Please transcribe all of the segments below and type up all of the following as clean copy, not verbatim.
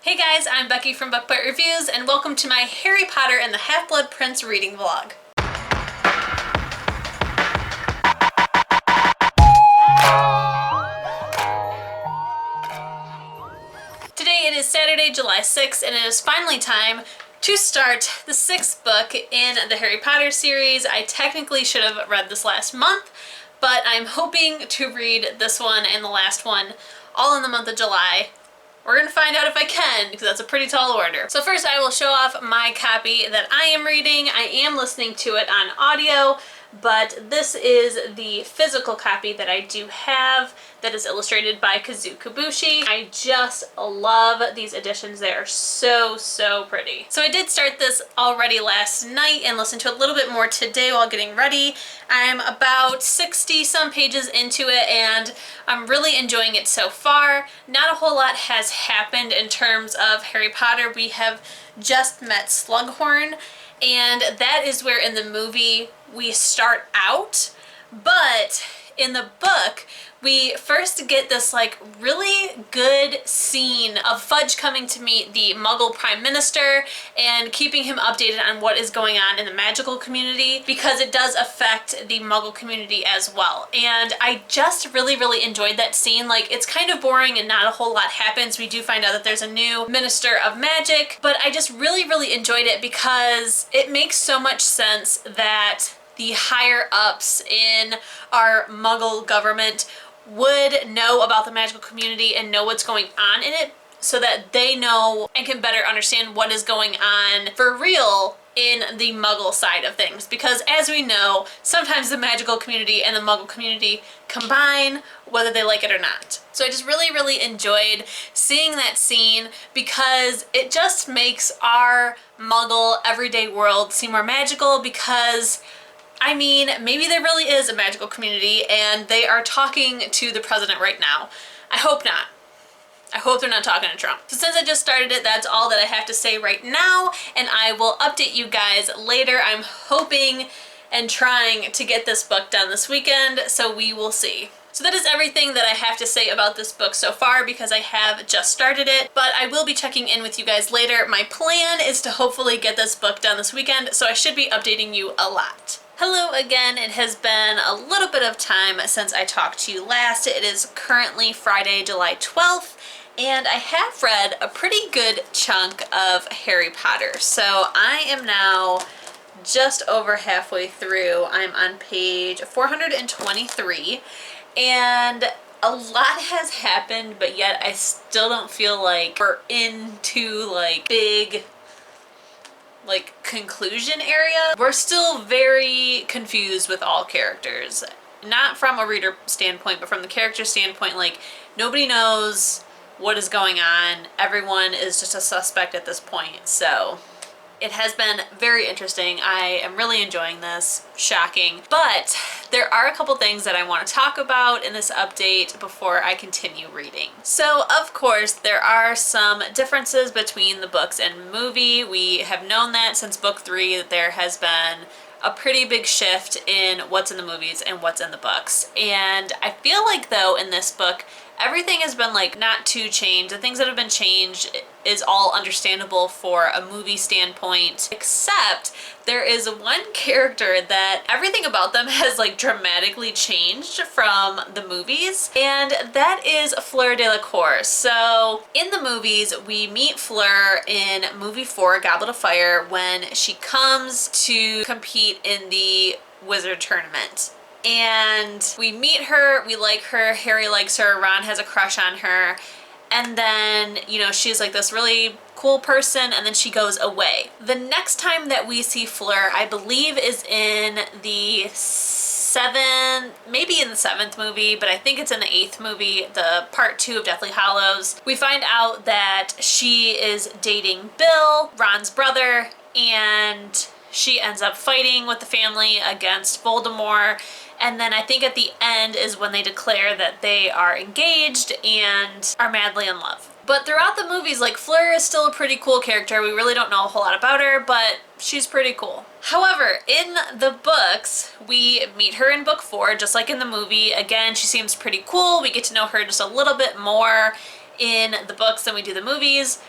Hey guys, I'm Becky from Bookmarks Reviews, and welcome to my Harry Potter and the Half-Blood Prince reading vlog. Today it is Saturday, July 6th, and it is finally time to start the 6th book in the Harry Potter series. I technically should have read this last month, but I'm hoping to read this one and the last one all in the month of July. We're gonna find out if I can, because that's a pretty tall order. So first I will show off my copy that I am reading. I am listening to it on audio, but this is the physical copy that I do have that is illustrated by Kazu Kibushi. I just love these editions. They are so, so pretty. So I did start this already last night and listened to a little bit more today while getting ready. I'm about 60 some pages into it and I'm really enjoying it so far. Not a whole lot has happened in terms of Harry Potter. We have just met Slughorn, and that is where in the movie we start out, but in the book we first get this like really good scene of Fudge coming to meet the Muggle Prime Minister and keeping him updated on what is going on in the magical community, because it does affect the Muggle community as well. And I just really enjoyed that scene. Like, it's kind of boring and not a whole lot happens. We do find out that there's a new Minister of Magic, but I just really enjoyed it because it makes so much sense that the higher ups in our Muggle government would know about the magical community and know what's going on in it, so that they know and can better understand what is going on for real in the Muggle side of things. Because as we know, sometimes the magical community and the Muggle community combine, whether they like it or not. So I just really enjoyed seeing that scene because it just makes our Muggle everyday world seem more magical, because I mean, maybe there really is a magical community and they are talking to the president right now. I hope not. I hope they're not talking to Trump. So since I just started it, that's all that I have to say right now, and I will update you guys later. I'm hoping and trying to get this book done this weekend, so we will see. So that is everything that I have to say about this book so far, because I have just started it, but I will be checking in with you guys later. My plan is to hopefully get this book done this weekend, so I should be updating you a lot. Hello again. It has been a little bit of time since I talked to you last. It is currently Friday, July 12th, and I have read a pretty good chunk of Harry Potter. So I am now just over halfway through. I'm on page 423, and a lot has happened, but yet I still don't feel like we're into like big conclusion area. We're still very confused with all characters. Not from a reader standpoint, but from the character standpoint. Like, nobody knows what is going on. Everyone is just a suspect at this point. So it has been very interesting. I am really enjoying this. Shocking. But there are a couple things that I want to talk about in this update before I continue reading. So, of course, there are some differences between the books and movie. We have known that since book 3, that there has been a pretty big shift in what's in the movies and what's in the books. And I feel like, though, in this book, everything has been like not too changed. The things that have been changed is all understandable for a movie standpoint, except there is one character that everything about them has like dramatically changed from the movies, and that is Fleur Delacour. So in the movies, we meet Fleur in movie 4, Goblet of Fire, when she comes to compete in the wizard tournament. And we meet her, we like her, Harry likes her, Ron has a crush on her, and then, you know, she's like this really cool person, and then she goes away. The next time that we see Fleur, I believe, is in the 7th, maybe in the 7th movie, but I think it's in the 8th movie, the part 2 of Deathly Hallows. We find out that she is dating Bill, Ron's brother, and she ends up fighting with the family against Voldemort. And then I think at the end is when they declare that they are engaged and are madly in love. But throughout the movies, like, Fleur is still a pretty cool character. We really don't know a whole lot about her, but she's pretty cool. However, in the books, we meet her in book 4, just like in the movie. Again, she seems pretty cool. We get to know her just a little bit more in the books than we do the movies.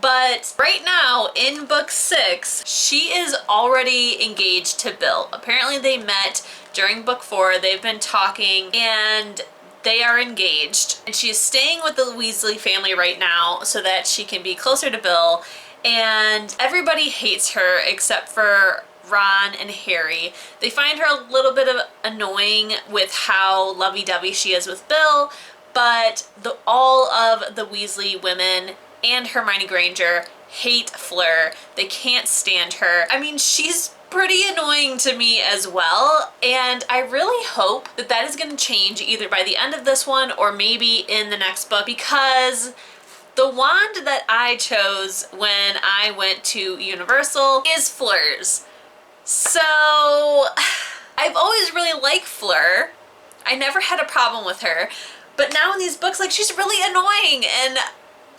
But right now in book 6, she is already engaged to Bill. Apparently they met during book 4. They've been talking and they are engaged. And she is staying with the Weasley family right now so that she can be closer to Bill. And everybody hates her except for Ron and Harry. They find her a little bit of annoying with how lovey-dovey she is with Bill, but all of the Weasley women and Hermione Granger hate Fleur. They can't stand her. I mean, she's pretty annoying to me as well, and I really hope that that is going to change either by the end of this one or maybe in the next book, because the wand that I chose when I went to Universal is Fleur's. So I've always really liked Fleur. I never had a problem with her, but now in these books, like, she's really annoying, and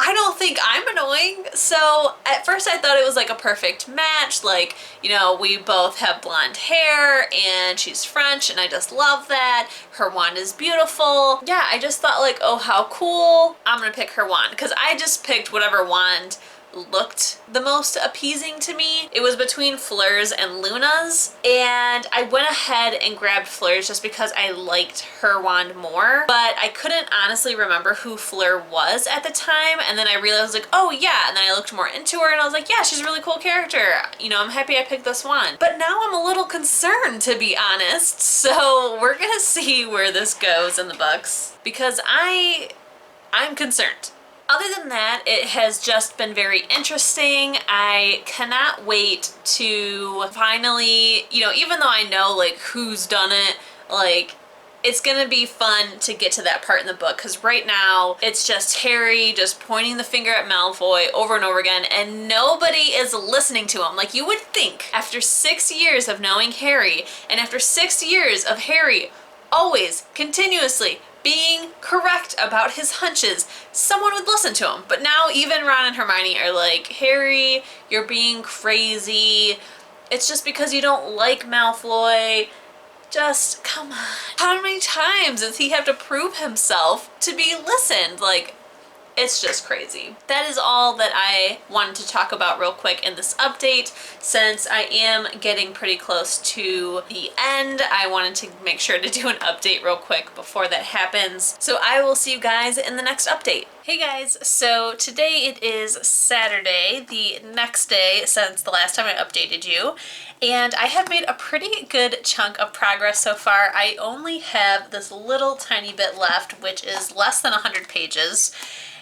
I don't think I'm annoying. So at first I thought it was like a perfect match. Like, you know, we both have blonde hair and she's French and I just love that. Her wand is beautiful. Yeah, I just thought like, oh, how cool. I'm gonna pick her wand, because I just picked whatever wand looked the most appeasing to me. It was between Fleur's and Luna's, and I went ahead and grabbed Fleur's just because I liked her wand more, but I couldn't honestly remember who Fleur was at the time, and then I realized like, oh yeah, and then I looked more into her and I was like, yeah, she's a really cool character. You know, I'm happy I picked this wand. But now I'm a little concerned, to be honest, so we're gonna see where this goes in the books, because I'm concerned. Other than that, it has just been very interesting. I cannot wait to finally, you know, even though I know like who's done it, like it's gonna be fun to get to that part in the book, because right now it's just Harry just pointing the finger at Malfoy over and over again and nobody is listening to him. Like, you would think after 6 years of knowing Harry and after 6 years of Harry always continuously being correct about his hunches, someone would listen to him. But now even Ron and Hermione are like, Harry, you're being crazy. It's just because you don't like Malfoy. Just, come on. How many times does he have to prove himself to be listened? Like, it's just crazy. That is all that I wanted to talk about real quick in this update. Since I am getting pretty close to the end, I wanted to make sure to do an update real quick before that happens. So I will see you guys in the next update. Hey guys, so today it is Saturday, the next day since the last time I updated you, and I have made a pretty good chunk of progress so far. I only have this little tiny bit left, which is less than 100 pages.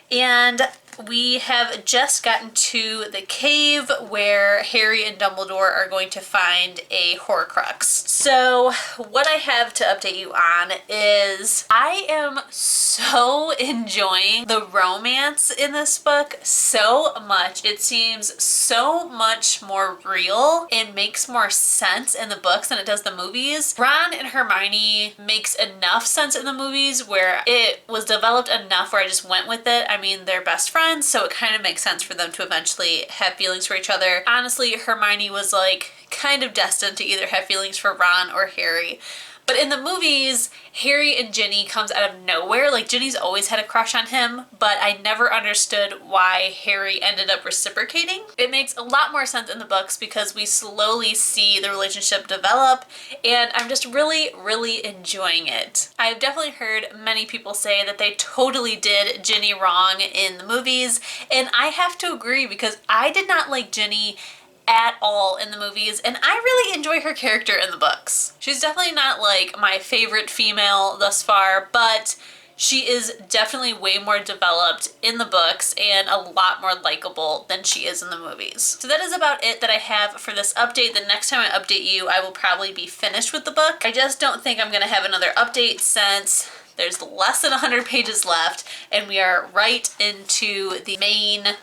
And we have just gotten to the cave where Harry and Dumbledore are going to find a Horcrux. So what I have to update you on is I am so enjoying the romance in this book so much. It seems so much more real. It makes more sense in the books than it does the movies. Ron and Hermione makes enough sense in the movies where it was developed enough where I just went with it. I mean, they're best friends, so it kind of makes sense for them to eventually have feelings for each other. Honestly, Hermione was like kind of destined to either have feelings for Ron or Harry. But in the movies, Harry and Ginny comes out of nowhere. Like, Ginny's always had a crush on him, but I never understood why Harry ended up reciprocating. It makes a lot more sense in the books because we slowly see the relationship develop, and I'm just really, really enjoying it. I've definitely heard many people say that they totally did Ginny wrong in the movies, and I have to agree because I did not like Ginny at all in the movies, and I really enjoy her character in the books. She's definitely not like my favorite female thus far, but she is definitely way more developed in the books and a lot more likable than she is in the movies. So that is about it that I have for this update. The next time I update you, I will probably be finished with the book. I just don't think I'm gonna have another update since there's less than 100 pages left and we are right into the main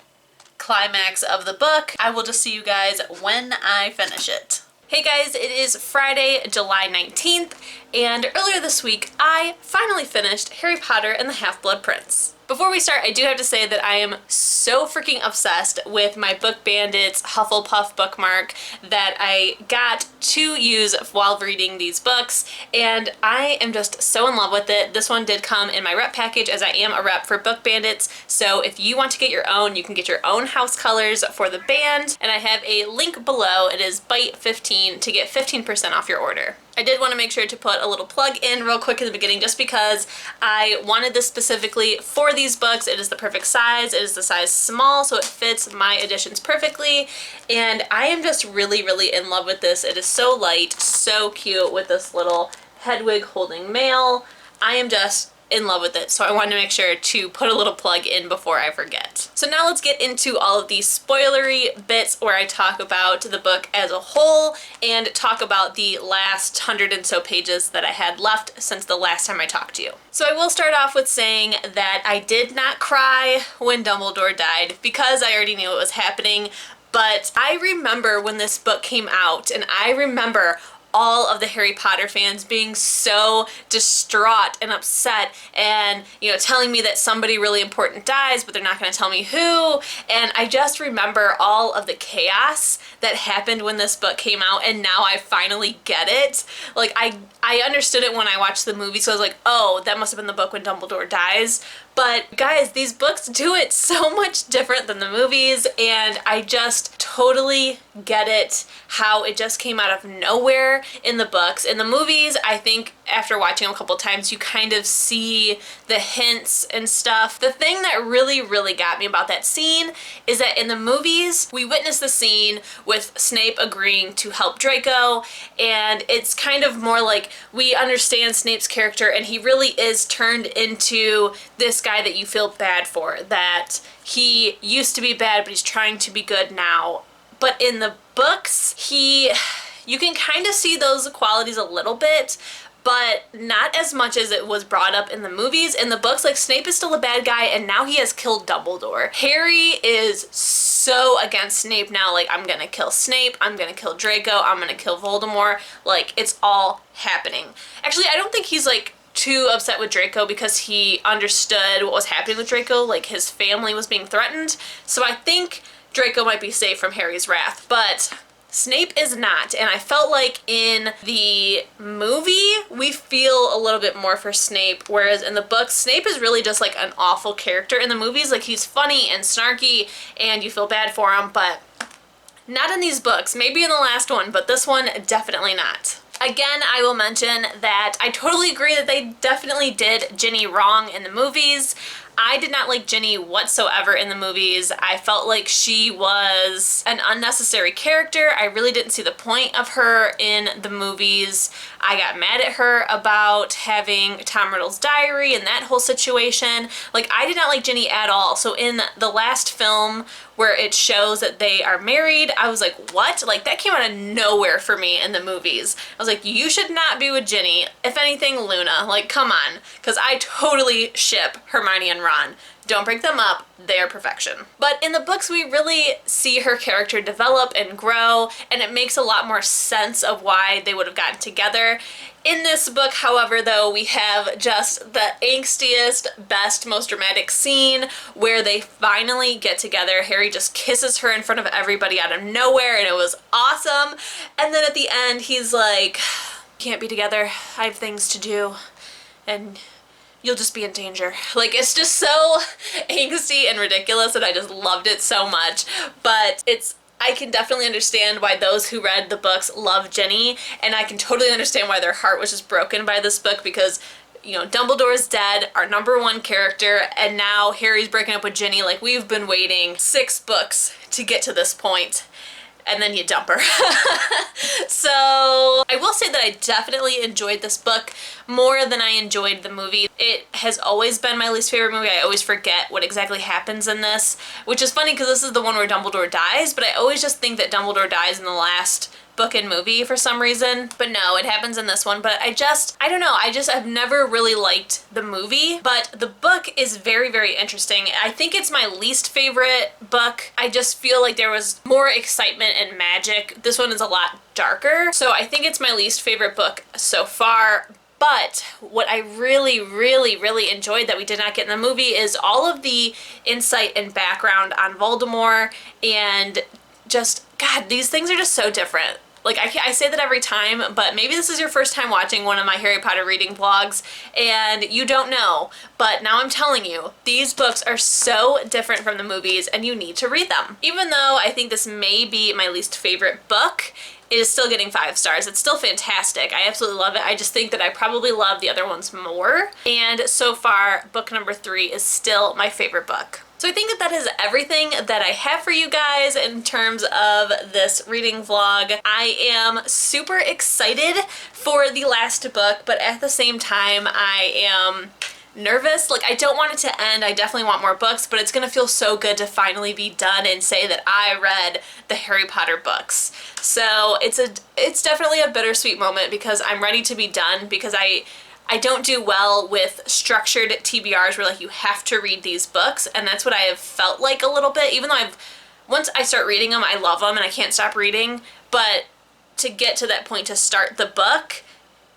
climax of the book. I will just see you guys when I finish it. Hey guys, it is Friday, July 19th, and earlier this week I finally finished Harry Potter and the Half-Blood Prince. Before we start, I do have to say that I am so freaking obsessed with my Book Banditz Hufflepuff bookmark that I got to use while reading these books, and I am just so in love with it. This one did come in my rep package, as I am a rep for Book Banditz, so if you want to get your own, you can get your own house colors for the band, and I have a link below. It is BITE15 to get 15% off your order. I did want to make sure to put a little plug in real quick in the beginning just because I wanted this specifically for these books. It is the perfect size. It is the size small, so it fits my editions perfectly, and I am just really, really in love with this. It is so light, so cute with this little Hedwig holding mail. I am just in love with it, so I wanted to make sure to put a little plug in before I forget. So now let's get into all of these spoilery bits where I talk about the book as a whole and talk about the last 100 and so pages that I had left since the last time I talked to you. So I will start off with saying that I did not cry when Dumbledore died because I already knew it was happening, but I remember when this book came out, and I remember all of the Harry Potter fans being so distraught and upset and, you know, telling me that somebody really important dies, but they're not going to tell me who. And I just remember all of the chaos that happened when this book came out, and now I finally get it. Like, I understood it when I watched the movie, so I was like, oh, that must have been the book when Dumbledore dies. But guys, these books do it so much different than the movies, and I just totally get it, how it just came out of nowhere in the books. In the movies, I think after watching them a couple times, you kind of see the hints and stuff. The thing that really, really got me about that scene is that in the movies, we witness the scene with Snape agreeing to help Draco, and it's kind of more like we understand Snape's character, and he really is turned into this guy that you feel bad for, that he used to be bad, but he's trying to be good now. But in the books, you can kind of see those qualities a little bit, but not as much as it was brought up in the movies. In the books, like, Snape is still a bad guy, and now he has killed Dumbledore. Harry is so against Snape now, like, I'm gonna kill Snape, I'm gonna kill Draco, I'm gonna kill Voldemort, like, it's all happening. Actually, I don't think he's, like, too upset with Draco because he understood what was happening with Draco, like his family was being threatened, so I think Draco might be safe from Harry's wrath, but Snape is not, and I felt like in the movie we feel a little bit more for Snape, whereas in the books Snape is really just like an awful character. In the movies, like, he's funny and snarky and you feel bad for him, but not in these books. Maybe in the last one, but this one definitely not. Again, I will mention that I totally agree that they definitely did Ginny wrong in the movies. I did not like Ginny whatsoever in the movies. I felt like she was an unnecessary character. I really didn't see the point of her in the movies. I got mad at her about having Tom Riddle's diary and that whole situation. Like, I did not like Ginny at all. So in the last film where it shows that they are married, I was like, what? Like, that came out of nowhere for me in the movies. I was like, you should not be with Ginny. If anything, Luna. Like, come on. Because I totally ship Hermione and Ron. Don't break them up, they are perfection. But in the books, we really see her character develop and grow, and it makes a lot more sense of why they would have gotten together. In this book, however, though, we have just the angstiest, best, most dramatic scene where they finally get together. Harry just kisses her in front of everybody out of nowhere, and it was awesome. And then at the end, he's like, can't be together, I have things to do, and you'll just be in danger. Like, it's just so angsty and ridiculous, and I just loved it so much. But I can definitely understand why those who read the books love Ginny, and I can totally understand why their heart was just broken by this book because, you know, Dumbledore's dead, our #1 character, and now Harry's breaking up with Ginny. Like, we've been waiting 6 books to get to this point, and then you dump her. So I will say that I definitely enjoyed this book more than I enjoyed the movie. It has always been my least favorite movie. I always forget what exactly happens in this, which is funny because this is the one where Dumbledore dies, but I always just think that Dumbledore dies in the last book and movie for some reason. But no, it happens in this one. But I don't know, I've never really liked the movie, but the book is very, very interesting. I think it's my least favorite book. I just feel like there was more excitement and magic. This one is a lot darker. So I think it's my least favorite book so far, But what I really, really, really enjoyed that we did not get in the movie is all of the insight and background on Voldemort, and just, God, these things are just so different. Like, I say that every time, but maybe this is your first time watching one of my Harry Potter reading vlogs and you don't know, but now I'm telling you, these books are so different from the movies and you need to read them. Even though I think this may be my least favorite book, it is still getting 5 stars. It's still fantastic. I absolutely love it. I just think that I probably love the other ones more. And so far, book number 3 is still my favorite book. So I think that is everything that I have for you guys in terms of this reading vlog. I am super excited for the last book, but at the same time, I am nervous. Like, I don't want it to end. I definitely want more books, but it's gonna feel so good to finally be done and say that I read the Harry Potter books. So it's definitely a bittersweet moment because I'm ready to be done, because I don't do well with structured TBRs where like you have to read these books, and that's what I have felt like a little bit. Even though once I start reading them, I love them and I can't stop reading, but to get to that point to start the book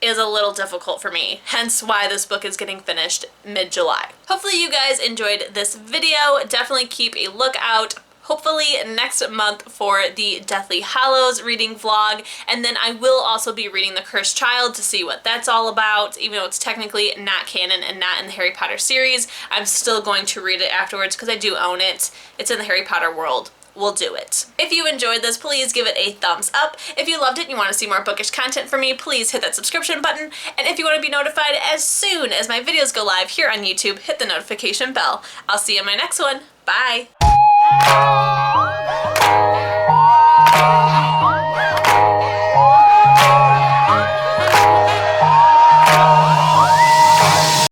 is a little difficult for me, hence why this book is getting finished mid-July. Hopefully you guys enjoyed this video. Definitely keep a lookout, hopefully next month, for the Deathly Hallows reading vlog, and then I will also be reading The Cursed Child to see what that's all about. Even though it's technically not canon and not in the Harry Potter series, I'm still going to read it afterwards because I do own it. It's in the Harry Potter world. We'll do it. If you enjoyed this, please give it a thumbs up. If you loved it and you want to see more bookish content from me, please hit that subscription button. And if you want to be notified as soon as my videos go live here on YouTube, hit the notification bell. I'll see you in my next one. Bye.